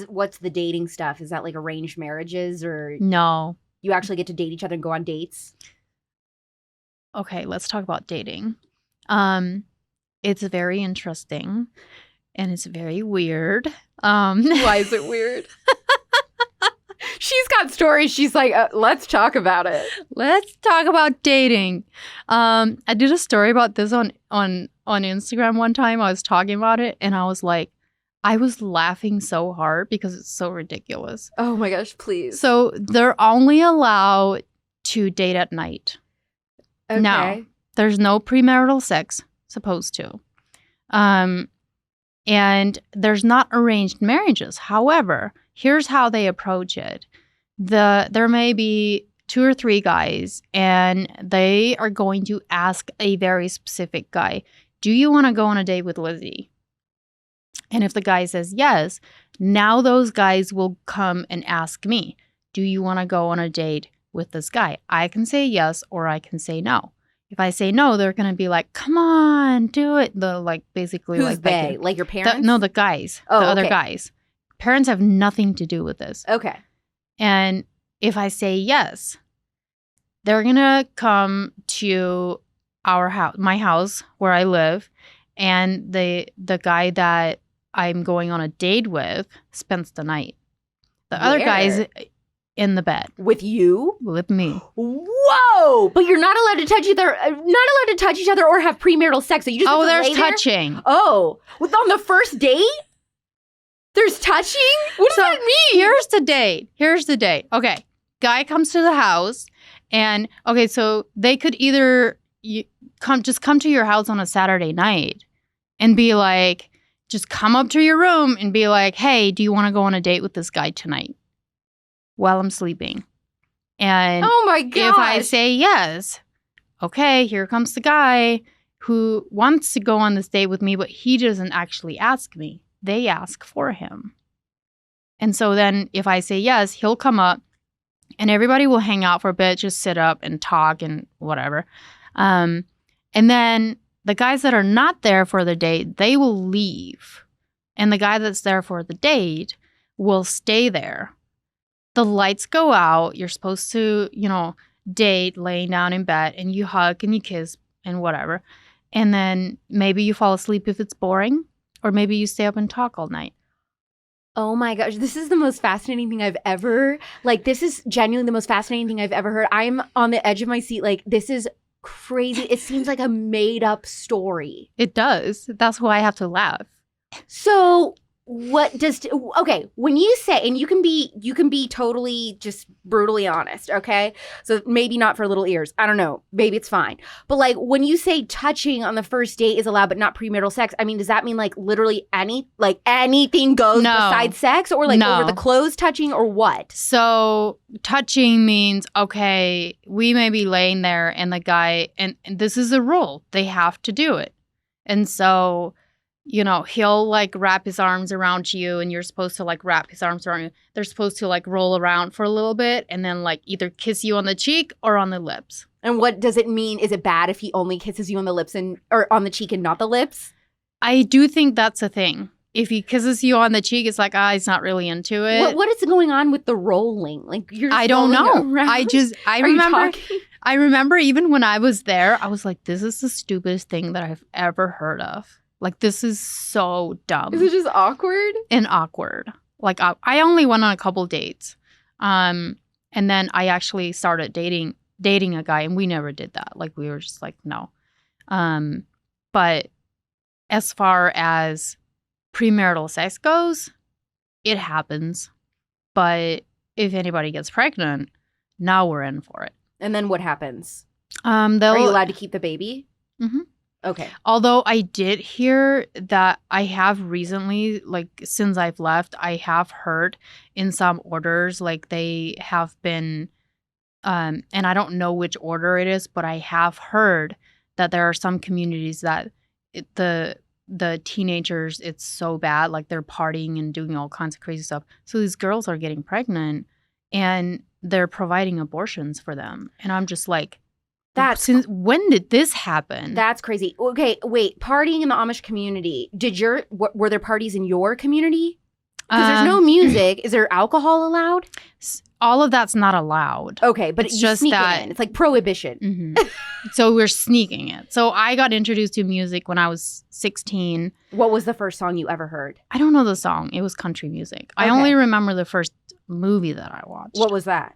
what's the dating stuff? Is that like arranged marriages or No. you actually get to date each other and go on dates? Okay, let's talk about dating. It's very interesting and it's very weird. Why is it weird? She's got stories. She's like, let's talk about it. Let's talk about dating. I did a story about this on Instagram one time. I was talking about it and I was like, I was laughing so hard because it's so ridiculous. Oh my gosh, please. So they're only allowed to date at night. Okay. Now, there's no premarital sex, supposed to. And there's not arranged marriages. However, here's how they approach it. There may be 2 or 3 guys, and they are going to ask a very specific guy, do you want to go on a date with Lizzie? And if the guy says yes, now those guys will come and ask me, do you want to go on a date with this guy? I can say yes or I can say no. If I say no, they're going to be like, come on, do it. The like basically Who's like they? Like your parents? no, the guys. Oh, the other okay. guys. Parents have nothing to do with this. Okay. And if I say yes, they're going to come to our house, my house where I live, and the guy that I'm going on a date with spends the night. The other guy's in the bed. With you? With me. Whoa! But you're not allowed to touch each other or have premarital sex. So you just have to there's lay there? touching. Oh, on the first date? There's touching? What does that mean? Here's the date. Okay. Guy comes to the house and so they could either come to your house on a Saturday night and be like, just come up to your room and be like, hey, do you want to go on a date with this guy tonight while I'm sleeping? And oh my gosh. if I say yes, okay, here comes the guy who wants to go on this date with me, but he doesn't actually ask me. They ask for him. And so then if I say yes, he'll come up and everybody will hang out for a bit, just sit up and talk and whatever. And then the guys that are not there for the date, they will leave. And the guy that's there for the date will stay there. The lights go out. You're supposed to, date laying down in bed and you hug and you kiss and whatever. And then maybe you fall asleep if it's boring, or maybe you stay up and talk all night. Oh my gosh, this is the most fascinating thing I've ever, this is genuinely the most fascinating thing I've ever heard. I'm on the edge of my seat. This is crazy. It seems like a made up story. It does. That's why I have to laugh. So when you say, and you can be totally just brutally honest, okay? So maybe not for little ears. I don't know. Maybe it's fine. But when you say touching on the first date is allowed, but not premarital sex, I mean, does that mean literally anything goes besides sex, or over the clothes touching, or what? So touching means, okay, we may be laying there and the guy, and this is a rule, they have to do it. And so he'll wrap his arms around you and you're supposed to wrap his arms around you. They're supposed to roll around for a little bit and then either kiss you on the cheek or on the lips. And what does it mean? Is it bad if he only kisses you on the lips or on the cheek and not the lips? I do think that's a thing. If he kisses you on the cheek, it's he's not really into it. What is going on with the rolling? You're I don't know. Around? I remember even when I was there, I was like, this is the stupidest thing that I've ever heard of. This is so dumb. Is it just awkward? And awkward. I only went on a couple dates. And then I actually started dating a guy, and we never did that. We were just no. But as far as premarital sex goes, it happens. But if anybody gets pregnant, now we're in for it. And then what happens? Are you allowed to keep the baby? Mm-hmm. Okay. Although I did hear that I have recently, since I've left, I have heard in some orders, they have been, and I don't know which order it is, but I have heard that there are some communities that the teenagers, it's so bad, they're partying and doing all kinds of crazy stuff. So these girls are getting pregnant and they're providing abortions for them. And I'm just since when did this happen? That's crazy. Okay, wait. Partying in the Amish community. Were there parties in your community? Because there's no music. Is there alcohol allowed? All of that's not allowed. Okay, but It's you just sneak that- it in. It's like prohibition. Mhm. So we're sneaking it. So I got introduced to music when I was 16. What was the first song you ever heard? I don't know the song. It was country music. I Okay. only remember the first movie that I watched. What was that?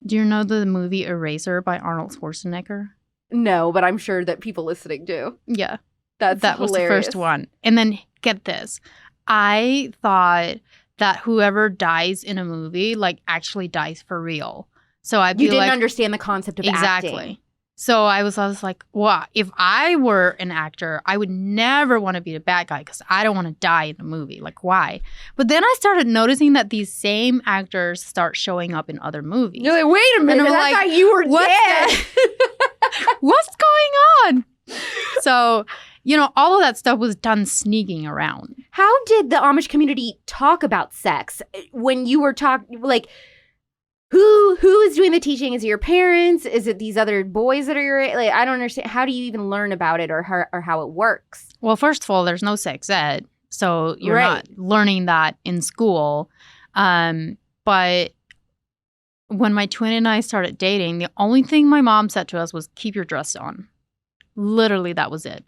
Do you know the movie Eraser by Arnold Schwarzenegger? No, but I'm sure that people listening do. Yeah. That's That was the hilarious. first one. And then get this. I thought that whoever dies in a movie like actually dies for real. So I'd be You didn't like understand the concept of exactly. acting. So I was like, wow, if I were an actor, I would never want to be the bad guy because I don't want to die in a movie. Like, why? But then I started noticing that these same actors start showing up in other movies. You're like, wait a minute, I'm I like, thought you were what's dead. What's going on? So, all of that stuff was done sneaking around. How did the Amish community talk about sex when you were talking? Like, who is doing the teaching? Is it your parents? Is it these other boys that are your like? I don't understand. How do you even learn about it or how it works? Well, first of all, there's no sex ed. So you're Right. not learning that in school. But when my twin and I started dating, the only thing my mom said to us was, keep your dress on. Literally, that was it.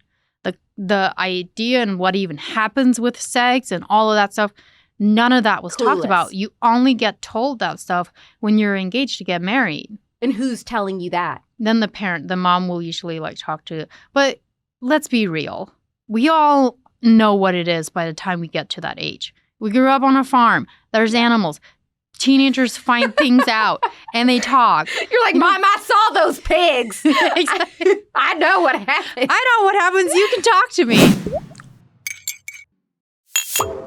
The idea and what even happens with sex and all of that stuff, none of that was talked Clueless. about. You only get told that stuff when you're engaged to get married. And who's telling you that? Then the mom will usually talk to. But let's be real. We all know what it is by the time we get to that age. We grew up on a farm. There's animals. Teenagers find things out and they talk. You're like, Mom, I saw those pigs. Exactly. I know what happened. I know what happens. You can talk to me.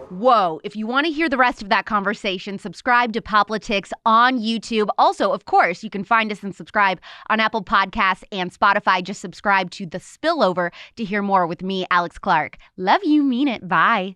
Whoa. If you want to hear the rest of that conversation, subscribe to Poplitics on YouTube. Also, of course, you can find us and subscribe on Apple Podcasts and Spotify. Just subscribe to The Spillover to hear more with me, Alex Clark. Love you. Mean it. Bye.